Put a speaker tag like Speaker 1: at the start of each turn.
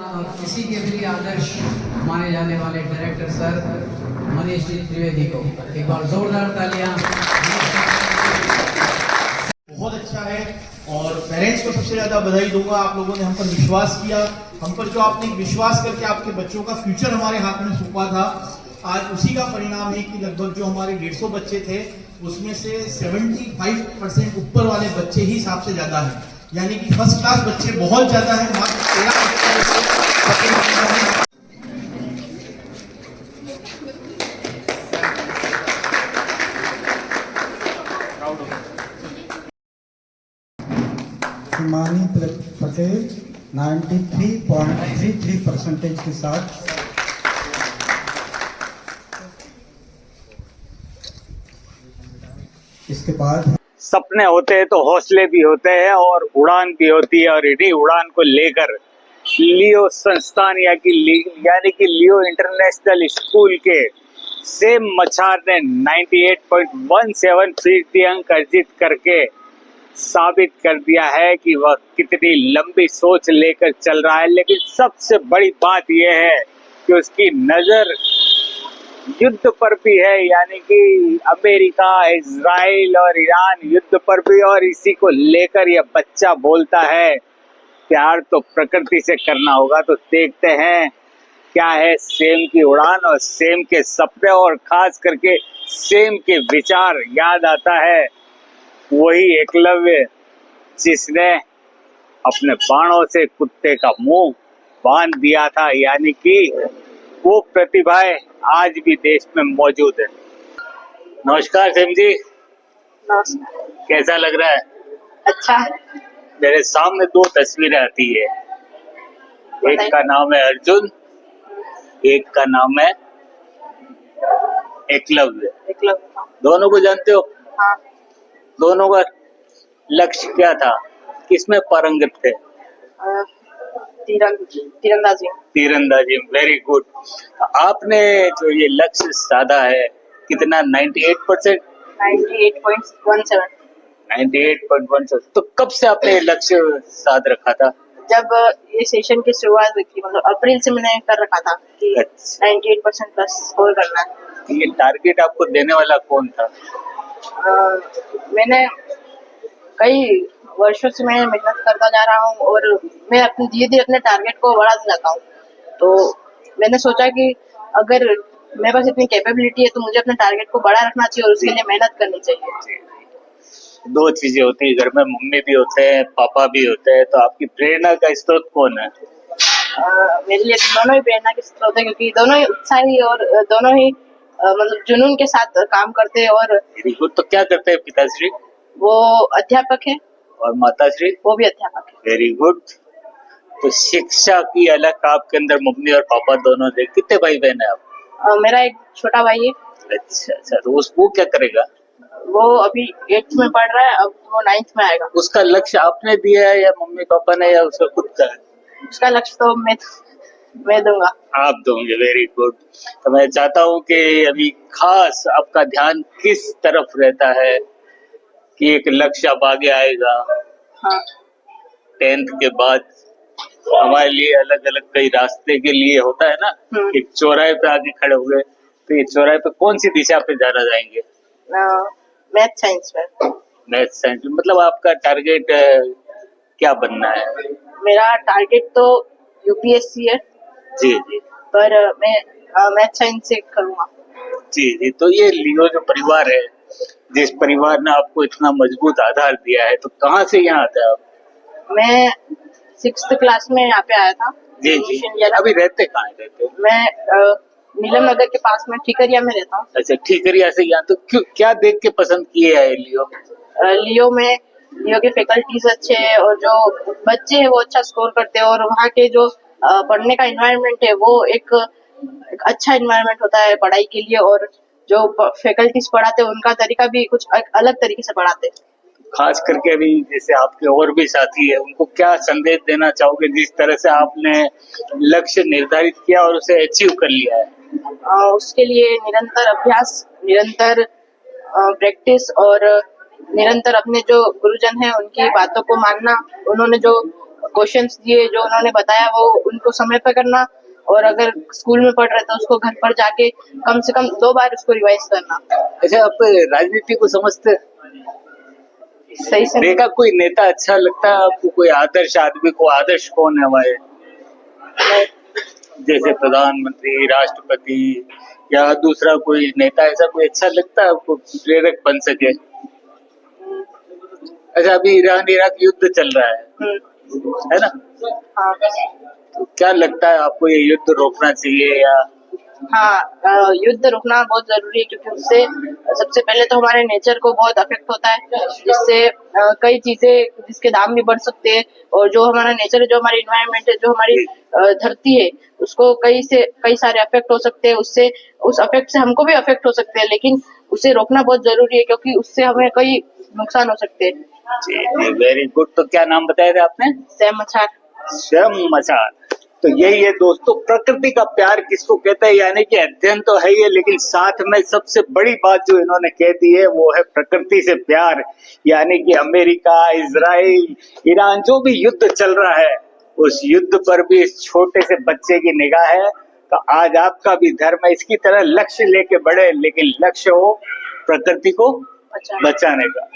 Speaker 1: किसी के भी आदर्श माने जाने वाले डायरेक्टर सर मनीष जी त्रिवेदी को एक बार जोरदार तालियां।
Speaker 2: बहुत अच्छा है और पेरेंट्स को सबसे ज्यादा बधाई दूंगा। आप लोगों ने हम पर विश्वास किया, हम पर जो आपने विश्वास करके आपके बच्चों का फ्यूचर हमारे हाथ में सौंपा था, आज उसी का परिणाम है कि लगभग जो हमारे 150 बच्चे थे उसमें से 75% ऊपर वाले बच्चे ही हिसाब से ज्यादा हैं, यानी कि फर्स्ट क्लास बच्चे बहुत ज्यादा है। मात्र 13%
Speaker 3: हिमानी पटेल 93.33% के साथ इसके बाद
Speaker 4: सपने होते हैं तो हौसले भी होते हैं और उड़ान भी होती है, और इन्हीं उड़ान को लेकर लियो संस्थान यानी कि लियो इंटरनेशनल स्कूल के सेम मछार ने 98.17% अंक अर्जित करके साबित कर दिया है कि वह कितनी लंबी सोच लेकर चल रहा है। लेकिन सबसे बड़ी बात यह है कि उसकी नजर युद्ध पर भी है, यानी कि अमेरिका, इजराइल और ईरान युद्ध पर भी। और इसी को लेकर यह बच्चा बोलता है प्यार तो प्रकृति से करना होगा। तो देखते हैं क्या है सेम की उड़ान और सेम के सपने, और खास करके सेम के विचार। याद आता है वही एकलव्य जिसने अपने बाणों से कुत्ते का मुंह बांध दिया था, यानी कि वो प्रतिभाएं आज भी देश में मौजूद है। नमस्कार सेम जी।
Speaker 5: नमस्कार।
Speaker 4: कैसा लग रहा है?
Speaker 5: अच्छा है।
Speaker 4: मेरे सामने दो तस्वीरें आती है, एक का नाम है अर्जुन, एक का नाम है एकलव्य। दोनों को जानते हो?
Speaker 5: हाँ।
Speaker 4: दोनों का लक्ष्य क्या था, किसमें पारंगत थे?
Speaker 5: तीरंदाजी।
Speaker 4: तीरंदाजी, वेरी गुड। आपने जो ये लक्ष्य साधा है कितना? 98%?
Speaker 5: 98.17।
Speaker 4: 98.17। तो कब से आपने ये लक्ष्य साध रखा था?
Speaker 5: जब ये सेशन की शुरुआत हुई थी, मतलब अप्रैल से मैंने कर रखा था कि 98% प्लस स्कोर करना है।
Speaker 4: ये टारगेट आपको देने वाला कौन था?
Speaker 5: मैंने कई वर्षों से मैं मेहनत करता जा रहा हूँ और मैं अपने धीरे धीरे अपने टारगेट को बढ़ाता जाता हूँ। तो मैंने सोचा कि अगर मेरे पास इतनी कैपेबिलिटी है तो मुझे अपने टारगेट को बड़ा रखना चाहिए और उसके लिए मेहनत करनी चाहिए।
Speaker 4: दो चीजें होती है घर में, मम्मी भी होते हैं, पापा भी होते हैं, तो आपकी प्रेरणा का स्रोत कौन है?
Speaker 5: मेरे लिए तो दोनों ही प्रेरणा के स्रोत है, क्योंकि दोनों ही उत्साही और दोनों ही मतलब जुनून के साथ काम करते हैं। और
Speaker 4: तो क्या करते हैं पिताश्री?
Speaker 5: वो अध्यापक है।
Speaker 4: और माताश्री?
Speaker 5: वो भी अध्यापक है।
Speaker 4: Very good. तो शिक्षा की अलग आपके अंदर मम्मी और पापा दोनों थे। कितने भाई बहन है आप?
Speaker 5: मेरा एक छोटा भाई है।
Speaker 4: अच्छा अच्छा। तो वो क्या करेगा?
Speaker 5: वो अभी 8th में पढ़ रहा है, अब वो 9th में आएगा।
Speaker 4: उसका लक्ष्य आपने दिया है या मम्मी पापा ने, या उसका खुद का है?
Speaker 5: उसका लक्ष्य तो मैं दूंगा।
Speaker 4: आप दोगे, वेरी गुड। तो मैं चाहता हूँ कि अभी खास आपका ध्यान किस तरफ रहता है कि एक लक्ष्य अब आगे आएगा।
Speaker 5: हाँ।
Speaker 4: 10th के बाद हमारे लिए अलग अलग कई रास्ते के लिए होता है ना। एक चौराहे पे आगे खड़े हुए, तो ये चौराहे पे कौन सी दिशा पे जाना जाएंगे?
Speaker 5: मैथ साइंस में।
Speaker 4: मैथ साइंस में, मतलब आपका टारगेट क्या बनना है?
Speaker 5: मेरा टारगेट तो यूपीएससी है।
Speaker 4: जी जी।
Speaker 5: पर मैं मैथ साइंस से करूँगा।
Speaker 4: जी जी। तो ये लियो जो परिवार है, जिस परिवार ने आपको इतना मजबूत आधार दिया है, तो कहाँ से यहाँ आते हैं आप?
Speaker 5: मैं 6th क्लास में यहाँ पे आया था।
Speaker 4: जी जी। अभी रहते कहाँ रहते?
Speaker 5: मैं नीलम नगर के पास में ठीकरिया में रहता हूँ।
Speaker 4: अच्छा, ठीकरिया से यहाँ। तो क्यों, क्या देख के पसंद किए है लियो?
Speaker 5: लियो के फैकल्टीज अच्छे हैं और जो बच्चे हैं वो अच्छा स्कोर करते हैं, और वहाँ के जो पढ़ने का एनवायरनमेंट है वो एक अच्छा एनवायरनमेंट होता है पढ़ाई के लिए। और जो फैकल्टीज पढ़ाते हैं उनका तरीका भी कुछ अलग तरीके से पढ़ाते हैं।
Speaker 4: खास करके अभी जैसे आपके और भी साथी है, उनको क्या संदेश देना चाहोगे जिस तरह से आपने लक्ष्य निर्धारित किया और उसे अचीव कर लिया है?
Speaker 5: उसके लिए निरंतर अभ्यास, निरंतर प्रैक्टिस और निरंतर अपने जो गुरुजन हैं उनकी बातों को मानना। उन्होंने जो क्वेश्चंस दिए, जो उन्होंने बताया वो उनको समय पे करना, और अगर स्कूल में पढ़ रहे तो उसको घर पर जाके कम से कम 2 बार उसको रिवाइज करना।
Speaker 4: अच्छा, आप राजनीति को समझते हैं?
Speaker 5: सही से
Speaker 4: देखा कोई नेता अच्छा लगता है आपको? कोई आदर्श आदमी को? आदर्श कौन है हमारे? जैसे प्रधानमंत्री, राष्ट्रपति या दूसरा कोई नेता, ऐसा कोई अच्छा लगता है आपको प्रेरक बन सके? अच्छा, अभी ईरान इराक युद्ध चल रहा है ना?
Speaker 5: हाँ।
Speaker 4: तो क्या लगता है आपको, ये युद्ध रोकना चाहिए या?
Speaker 5: हाँ, युद्ध रुकना बहुत जरूरी है, क्योंकि उससे सबसे पहले तो हमारे नेचर को बहुत अफेक्ट होता है, जिससे कई चीजें जिसके दाम भी बढ़ सकते हैं, और जो हमारा नेचर है, जो हमारी इन्वायरमेंट है, जो हमारी धरती है, उसको कई सारे अफेक्ट हो सकते हैं। उससे उस अफेक्ट से हमको भी अफेक्ट हो सकते हैं, लेकिन उसे रोकना बहुत जरूरी है, क्योंकि उससे हमें कई नुकसान हो सकते हैं।
Speaker 4: जी, वेरी गुड। तो क्या नाम बताया था आपने?
Speaker 5: सैम मछार।
Speaker 4: स्वयं मचान। तो यही है दोस्तों, प्रकृति का प्यार किसको कहते हैं, यानी कि अध्ययन तो है ही है, लेकिन साथ में सबसे बड़ी बात जो इन्होंने कह दी है वो है प्रकृति से प्यार। यानी कि अमेरिका, इजराइल, ईरान, जो भी युद्ध चल रहा है, उस युद्ध पर भी इस छोटे से बच्चे की निगाह है। तो आज आपका भी धर्म है इसकी तरह लक्ष्य लेके बढ़े, लेकिन लक्ष्य हो प्रकृति को बचाने का।